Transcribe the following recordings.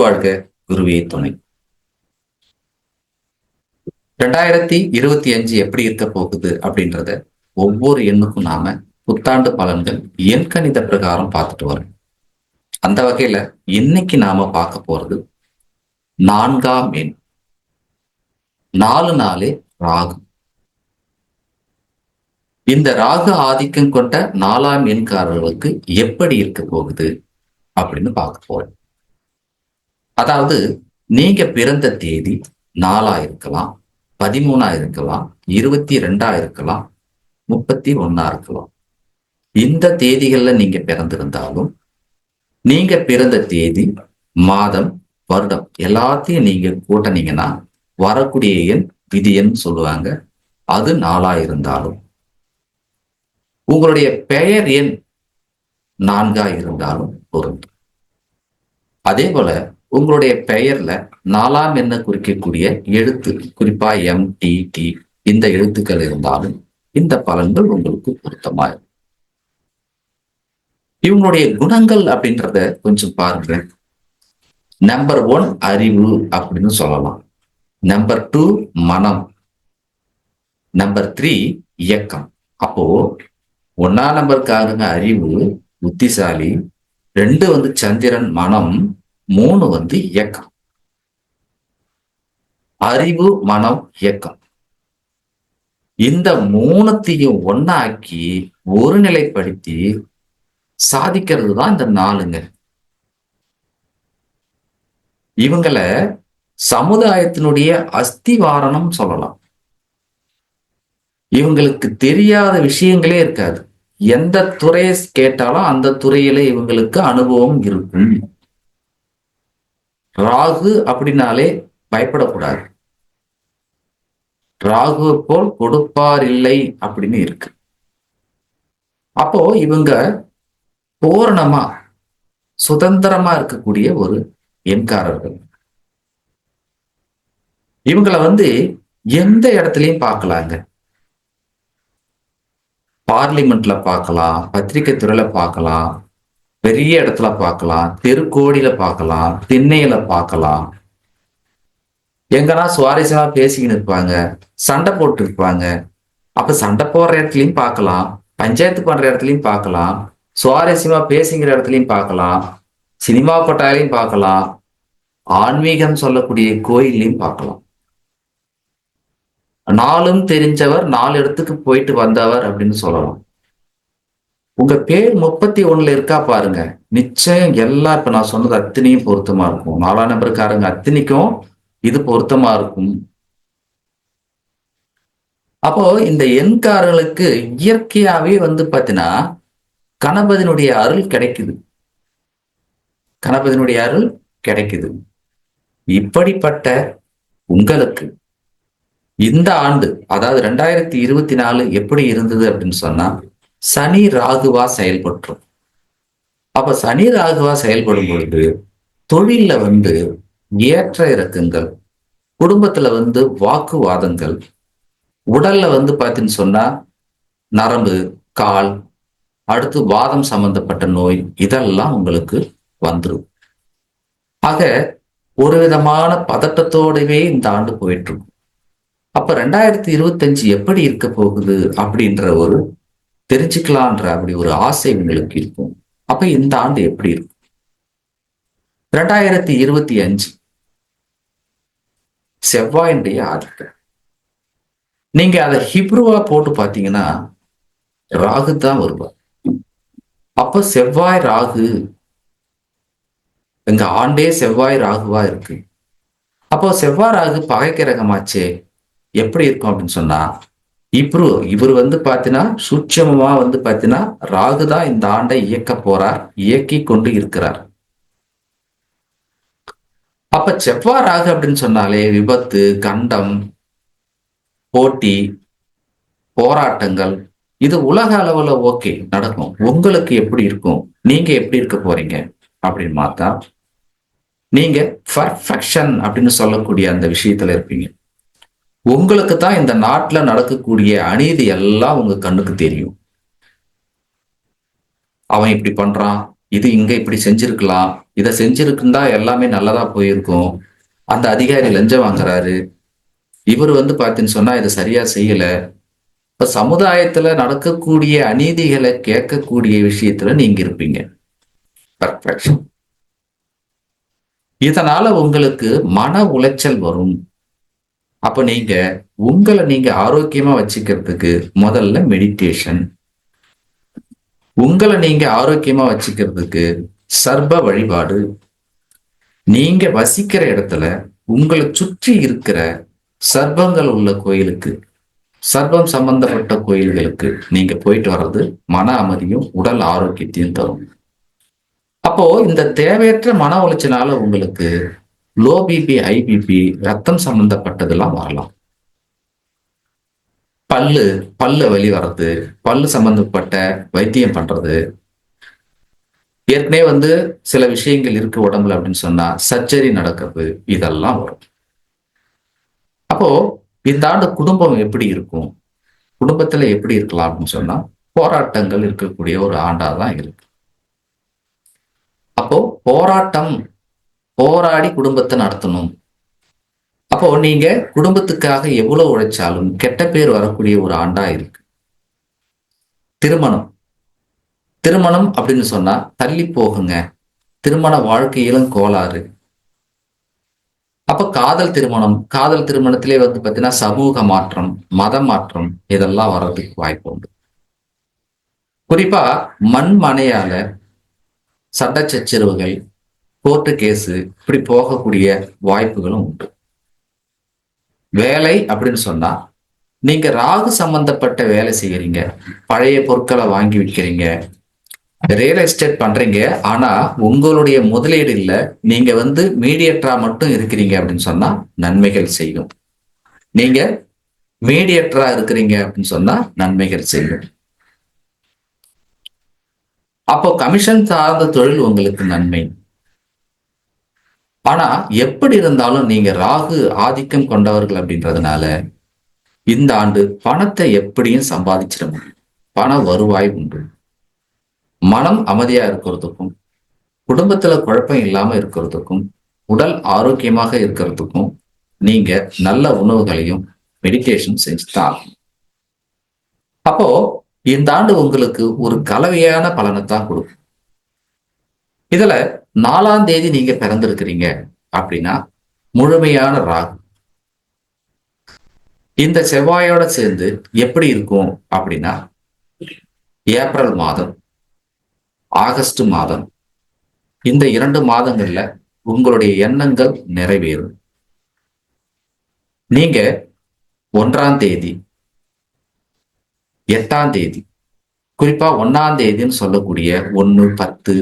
வாழ்க, குருவே துணை. 2025 எப்படி இருக்க போகுது அப்படின்றத ஒவ்வொரு எண்ணுக்கும் நாம புத்தாண்டு பலன்கள் எண் கணித பிரகாரம் பார்த்துட்டு வரோம். அந்த வகையில இன்னைக்கு நாம பார்க்க போறது 4ஆம் எண். 4 நாளே ராகு. இந்த ராகு ஆதிக்கம் கொண்ட 4ஆம் எண்காரர்களுக்கு எப்படி இருக்க போகுது அப்படின்னு பார்க்க போறோம். அதாவது நீங்க பிறந்த தேதி 4ஆ இருக்கலாம், 13ஆ இருக்கலாம், 22ஆ இருக்கலாம், 31ஆ இருக்கலாம். இந்த தேதிகள்ல நீங்க பிறந்திருந்தாலும் நீங்க பிறந்த தேதி, மாதம், வருடம் எல்லாத்தையும் நீங்க கூட்டினீங்கன்னா வரக்கூடிய எண் விதி எண் சொல்லுவாங்க. அது 4ஆ இருந்தாலும், உங்களுடைய பெயர் எண் 4ஆ இருந்தாலும் பொருந்தும். அதே போல உங்களுடைய பெயர்ல 4ஆம் எண்ணை குறிக்கக்கூடிய எழுத்து, குறிப்பா MTT இந்த எழுத்துக்கள் இருந்தாலும் இந்த பலன்கள் உங்களுக்கு பொருத்தமா இருக்கும். இவங்களுடைய குணங்கள் அப்படின்றத கொஞ்சம் பாருங்க. நம்பர் 1 அறிவு அப்படின்னு சொல்லலாம். நம்பர் 2 மனம். நம்பர் 3 இயக்கம். அப்போ 1ஆம் நம்பருக்காரங்க அறிவு, புத்திசாலி. 2 சந்திரன், மனம். 3 இயக்கம். அறிவு, மனம், இயக்கம். இந்த 3த்தையும் ஒன்னாக்கி ஒருநிலைப்படுத்தி சாதிக்கிறது தான் இந்த 4ங்க. இவங்களை சமுதாயத்தினுடைய அஸ்திவாரணம் சொல்லலாம். இவங்களுக்கு தெரியாத விஷயங்களே இருக்காது. எந்த துறையை கேட்டாலும் அந்த துறையில இவங்களுக்கு அனுபவம் இருக்கும். ராகு அப்படின்னாலே பயப்படக்கூடாது. ராகுவை போல் கொடுப்பார் இல்லை அப்படின்னு இருக்கு. அப்போ இவங்க பூரணமா சுதந்திரமா இருக்கக்கூடிய ஒரு எண்காரர்கள். இவங்களை எந்த இடத்துலயும் பார்க்கலாங்க. பார்லிமெண்ட்ல பார்க்கலாம், பத்திரிகை துறையில பார்க்கலாம், பெரிய இடத்துல பார்க்கலாம், தெருக்கோடியில பார்க்கலாம், திண்ணையில பார்க்கலாம். எங்கன்னா சுவாரஸ்யமா பேசிக்கின்னு இருப்பாங்க, சண்டை போட்டு இருப்பாங்க. அப்ப சண்டை போடுற இடத்துலயும் பார்க்கலாம், பஞ்சாயத்து பண்ற இடத்துலயும் பார்க்கலாம், சுவாரஸ்யமா பேசுகிற இடத்துலயும் பார்க்கலாம், சினிமா கொட்டாயிலையும் பார்க்கலாம், ஆன்மீகம் சொல்லக்கூடிய கோயிலையும் பார்க்கலாம். 4ம் தெரிஞ்சவர், 4 இடத்துக்கு போயிட்டு வந்தவர் அப்படின்னு சொல்லலாம். உங்க பேர் 31 இருக்கா பாருங்க, நிச்சயம் எல்லாம் இப்ப நான் சொன்னது அத்தனையும் பொருத்தமா இருக்கும். 4ஆம் நம்பருக்காரங்க அத்தனைக்கும் இது பொருத்தமா இருக்கும். அப்போ இந்த எண்காரர்களுக்கு இயற்கையாவே பாத்தீங்கன்னா கணபதியினுடைய அருள் கிடைக்குது. கணபதியினுடைய அருள் கிடைக்குது. இப்படிப்பட்ட உங்களுக்கு இந்த ஆண்டு, அதாவது 2024 எப்படி இருந்தது அப்படின்னு சொன்னா, சனி ராகுவா செயல்பட்டுரும். அப்ப சனி ராகுவா செயல்படும் பொழுது தொழில்ல ஏற்ற இறக்கங்கள், குடும்பத்துல வாக்குவாதங்கள், உடல்ல பாத்தீங்கன்னு சொன்னா நரம்பு, கால், அடுத்து வாதம் சம்பந்தப்பட்ட நோய் இதெல்லாம் உங்களுக்கு வந்துடும். ஆக ஒரு விதமான பதட்டத்தோடவே இந்த ஆண்டு போயிட்டு இருக்கும். அப்ப 2025 எப்படி இருக்க போகுது அப்படின்ற ஒரு தெரிஞ்சுக்கலான்ற அப்படி ஒரு ஆசை உங்களுக்கு இருக்கும். அப்ப இந்த ஆண்டு எப்படி இருக்கும்? 2025 செவ்வாயினுடைய ஆதிக்கம். நீங்க அதை ஹிப்ருவா போட்டு பாத்தீங்கன்னா ராகு தான் வருவார். அப்ப செவ்வாய் ராகு, எங்க ஆண்டே செவ்வாய் ராகுவா இருக்கு. அப்போ செவ்வாய் ராகு பகை கிரகமாச்சே, எப்படி இருக்கும் அப்படின்னு சொன்னா, இவர் பாத்தீங்கன்னா சூட்சமமா பாத்தீங்கன்னா ராகு தான் இந்த ஆண்டை இயக்க போறார், இயக்கி கொண்டு இருக்கிறார். அப்ப செவ்வாய் ராகு அப்படின்னு சொன்னாலே விபத்து, கண்டம், போட்டி, போராட்டங்கள், இது உலக அளவுல ஓகே நடக்கும். உங்களுக்கு எப்படி இருக்கும், நீங்க எப்படி இருக்க போறீங்க அப்படின்னு பார்த்தா, நீங்க பர்ஃபெக்ஷன் அப்படின்னு சொல்லக்கூடிய அந்த விஷயத்துல இருப்பீங்க. உங்களுக்கு தான் இந்த நாட்டுல நடக்கக்கூடிய அநீதி எல்லாம் உங்க கண்ணுக்கு தெரியும். அவன் இப்படி பண்றான், இது இங்க இப்படி செஞ்சிருக்கலாம், இதை செஞ்சிருக்குந்தா எல்லாமே நல்லதா போயிருக்கும். அந்த அதிகாரி லஞ்சம் வாங்குறாரு, இவர் பாத்தீங்கன்னு சொன்னா இதை சரியா செய்யல. இப்ப சமுதாயத்துல நடக்கக்கூடிய அநீதிகளை கேட்கக்கூடிய விஷயத்துல நீங்க இருப்பீங்க. பர்ஃபெக்ஷன். இதனால உங்களுக்கு மன உளைச்சல் வரும். அப்ப நீங்க உங்களை நீங்க ஆரோக்கியமா வச்சுக்கிறதுக்கு முதல்ல மெடிடேஷன், உங்களை நீங்க ஆரோக்கியமா வச்சுக்கிறதுக்கு சர்ப வழிபாடு, நீங்க வசிக்கிற இடத்துல உங்களை சுற்றி இருக்கிற சர்ப்பங்கள் உள்ள கோயிலுக்கு, சர்ப்பம் சம்பந்தப்பட்ட கோயில்களுக்கு நீங்க போயிட்டு வர்றது மன அமைதியும் உடல் ஆரோக்கியத்தையும் தரும். அப்போ இந்த தேவையற்ற மன உளைச்சலால உங்களுக்கு லோ பிபி, ஹை பிபி, ரத்தம் சம்பந்தப்பட்டதெல்லாம் வரலாம். பல்லு வலி வர்றது, பல்லு சம்பந்தப்பட்ட வைத்தியம் பண்றது, ஏற்கனவே சில விஷயங்கள் இருக்கு உடம்புல அப்படின்னு சொன்னா சர்ஜரி நடக்கிறது, இதெல்லாம் வரும். அப்போ இந்த ஆண்டு குடும்பம் எப்படி இருக்கும், குடும்பத்துல எப்படி இருக்கலாம் அப்படின்னு சொன்னா போராட்டங்கள் இருக்கக்கூடிய ஒரு ஆண்டாதான் இருக்கு. அப்போ போராடி குடும்பத்தை நடத்தணும். அப்போ நீங்க குடும்பத்துக்காக எவ்வளவு உழைச்சாலும் கெட்ட பேர் வரக்கூடிய ஒரு ஆண்டா இருக்கு. திருமணம் அப்படின்னு சொன்னா தள்ளி போகுங்க. திருமண வாழ்க்கையிலும் கோளாறு. அப்ப காதல் திருமணத்திலே பாத்தீங்கன்னா சமூக மாற்றம், மத மாற்றம், இதெல்லாம் வர்றதுக்கு வாய்ப்பு உண்டு. குறிப்பா மண் மனையால சட்ட சச்சரவுகள், கோர்ட்டு கேஸு இப்படி போகக்கூடிய வாய்ப்புகளும் உண்டு. வேலை அப்படின்னு சொன்னா நீங்க ராகு சம்பந்தப்பட்ட வேலை செய்யறீங்க, பழைய பொருட்களை வாங்கி விற்கிறீங்க, ரியல் எஸ்டேட் பண்றீங்க. ஆனா உங்களுடைய முதலீடு இல்ல, நீங்க மீடியேட்டரா மட்டும் இருக்கிறீங்க அப்படின்னு சொன்னா நன்மைகள் செய்யும். நீங்க மீடியேட்டரா இருக்கிறீங்க அப்படின்னு சொன்னா நன்மைகள் செய்யும். அப்போ கமிஷன் சார்ந்த தொழில் உங்களுக்கு நன்மை. ஆனா எப்படி இருந்தாலும் நீங்க ராகு ஆதிக்கம் கொண்டவர்கள் அப்படின்றதுனால இந்த ஆண்டு பணத்தை எப்படியும் சம்பாதிச்சிட முடியும். பண வருவாய் உண்டு. மனம் அமைதியா இருக்கிறதுக்கும், குடும்பத்துல குழப்பம் இல்லாம இருக்கிறதுக்கும், உடல் ஆரோக்கியமாக இருக்கிறதுக்கும் நீங்க நல்ல உணவுகளையும் மெடிடேஷன் செஞ்சுதான். அப்போ இந்த ஆண்டு உங்களுக்கு ஒரு கலவையான பலனைத்தான் கொடுக்கும். இதுல 4ஆம் தேதி நீங்க பிறந்திருக்கிறீங்க அப்படின்னா முழுமையான ராகு. இந்த செவ்வாயோட சேர்ந்து எப்படி இருக்கும் அப்படின்னா ஏப்ரல் மாதம், ஆகஸ்ட் மாதம், இந்த 2 மாதங்கள்ல உங்களுடைய எண்ணங்கள் நிறைவேறும். நீங்க 1ஆம் தேதி, 8ஆம் தேதி, குறிப்பா 1ஆம் தேதின்னு சொல்லக்கூடிய 1, 10,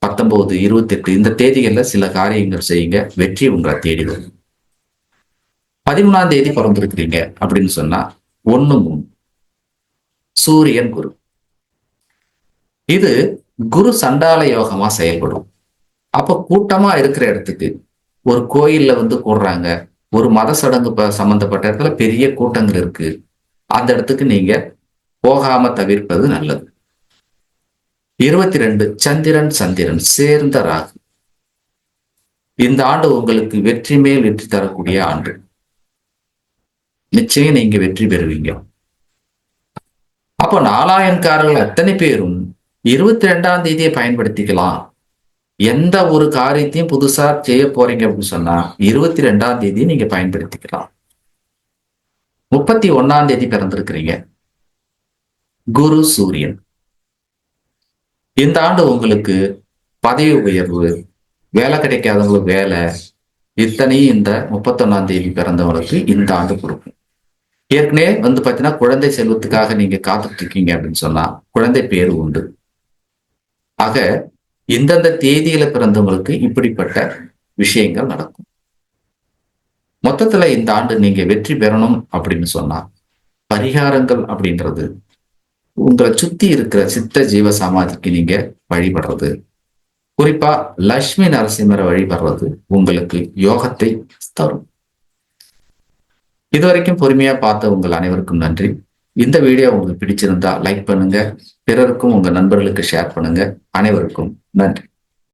19, 28 இந்த தேதிகள்ல சில காரியங்கள் செய்யுங்க, வெற்றி உங்களை தேடி வரும். 13ஆம் தேதி பிறந்திருக்கிறீங்க அப்படின்னு சொன்னா 1, 3 சூரியன் குரு. இது குரு சண்டால யோகமா செயல்படும். அப்ப கூட்டமா இருக்கிற இடத்துக்கு, ஒரு கோயில்ல கூடுறாங்க, ஒரு மத சடங்கு சம்பந்தப்பட்ட இடத்துல பெரிய கூட்டங்கள் இருக்கு, அந்த இடத்துக்கு நீங்க போகாம தவிர்ப்பது நல்லது. 22 சந்திரன் சேர்ந்த ராகு. இந்த ஆண்டு உங்களுக்கு வெற்றி மேல் வெற்றி தரக்கூடிய ஆண்டு. நிச்சயம் நீங்க வெற்றி பெறுவீங்க. அப்போ நாலாயன்காரர்கள் அத்தனை பேரும் 22ஆம் தேதியை பயன்படுத்திக்கலாம். எந்த ஒரு காரியத்தையும் புதுசா செய்ய போறீங்க அப்படின்னு சொன்னா 22ஆம் தேதி நீங்க பயன்படுத்திக்கலாம். 31ஆம் தேதி பிறந்திருக்கிறீங்க, குரு சூரியன். இந்த ஆண்டு உங்களுக்கு பதவி உயர்வு, வேலை கிடைக்காதவங்களுக்கு வேலை, இத்தனையும் இந்த 31ஆம் தேதி பிறந்தவங்களுக்கு இந்த ஆண்டு கொடுக்கும். ஏற்கனவே பாத்தீங்கன்னா குழந்தை செல்வத்துக்காக நீங்க காத்துட்டு இருக்கீங்க அப்படின்னு சொன்னா குழந்தை பேரு உண்டு. ஆக இந்தந்த தேதியில பிறந்தவங்களுக்கு இப்படிப்பட்ட விஷயங்கள் நடக்கும். மொத்தத்துல இந்த ஆண்டு நீங்க வெற்றி பெறணும் அப்படின்னு சொன்னா பரிகாரங்கள் அப்படின்றது உங்களை சுத்தி இருக்கிற சித்த ஜீவ சமாதிக்கு நீங்க வழிபடுறது, குறிப்பா லட்சுமி நரசிம்மரை வழிபடுறது உங்களுக்கு யோகத்தை தரும். இதுவரைக்கும் பொறுமையா பார்த்த உங்கள் அனைவருக்கும் நன்றி. இந்த வீடியோ உங்களுக்கு பிடிச்சிருந்தா லைக் பண்ணுங்க, பிறருக்கும் உங்க நண்பர்களுக்கு ஷேர் பண்ணுங்க. அனைவருக்கும் நன்றி.